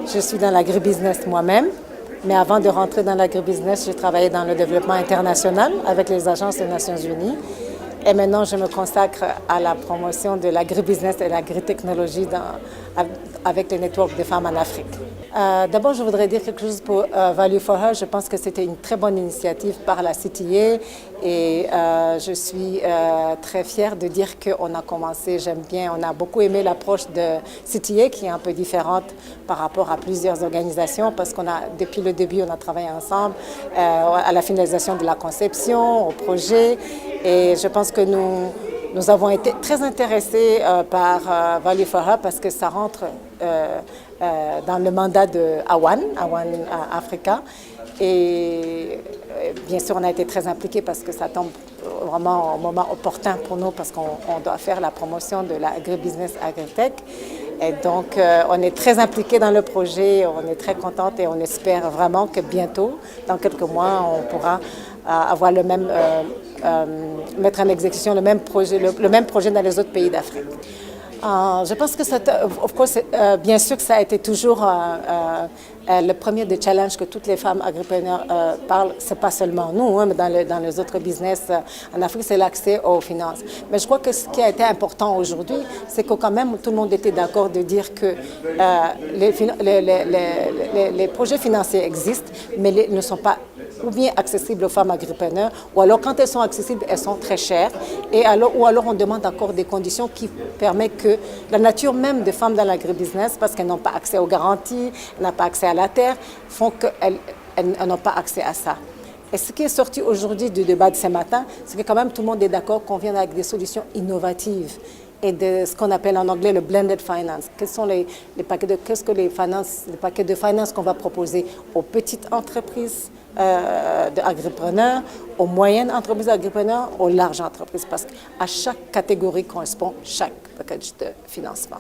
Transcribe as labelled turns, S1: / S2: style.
S1: Je suis dans l'agribusiness moi-même, mais avant de rentrer dans l'agribusiness, j'ai travaillé dans le développement international avec les agences des Nations Unies. Et maintenant, je me consacre à la promotion de l'agribusiness et l'agritechnologie avec les networks de femmes en Afrique. D'abord, je voudrais dire quelque chose pour Value for Her. Je pense que c'était une très bonne initiative par la CTA et je suis très fière de dire qu'on a commencé, j'aime bien, on a beaucoup aimé l'approche de CTA qui est un peu différente par rapport à plusieurs organisations parce qu'on a, depuis le début, on a travaillé ensemble à la finalisation de la conception, au projet et je pense que nous avons été très intéressés par Value for Her parce que ça rentre dans le mandat de Awan Africa. Et bien sûr, on a été très impliqués parce que ça tombe vraiment au moment opportun pour nous parce qu'on doit faire la promotion de l'agribusiness agritech. Et donc, on est très impliqués dans le projet, on est très contente et on espère vraiment que bientôt, dans quelques mois, on pourra avoir le même, mettre en exécution le même projet dans les autres pays d'Afrique. Je pense que, bien sûr que ça a été toujours le premier des challenges que toutes les femmes agripreneurs parlent. C'est pas seulement nous, hein, mais dans les autres business en Afrique, c'est l'accès aux finances. Mais je crois que ce qui a été important aujourd'hui, c'est que quand même tout le monde était d'accord de dire que les projets financiers existent, mais ne sont pas ou bien accessibles aux femmes agripreneurs, ou alors quand elles sont accessibles, elles sont très chères, ou alors on demande encore des conditions qui permettent que la nature même des femmes dans l'agribusiness, parce qu'elles n'ont pas accès aux garanties, elles n'ont pas accès à la terre, font qu'elles n'ont pas accès à ça. Et ce qui est sorti aujourd'hui du débat de ce matin, c'est que quand même tout le monde est d'accord qu'on vienne avec des solutions innovatives et de ce qu'on appelle en anglais le blended finance. Quels sont les paquets de finance qu'on va proposer aux petites entreprises d'agripreneurs, aux moyennes entreprises d'agripreneurs, aux larges entreprises, parce qu'à chaque catégorie correspond chaque package de financement.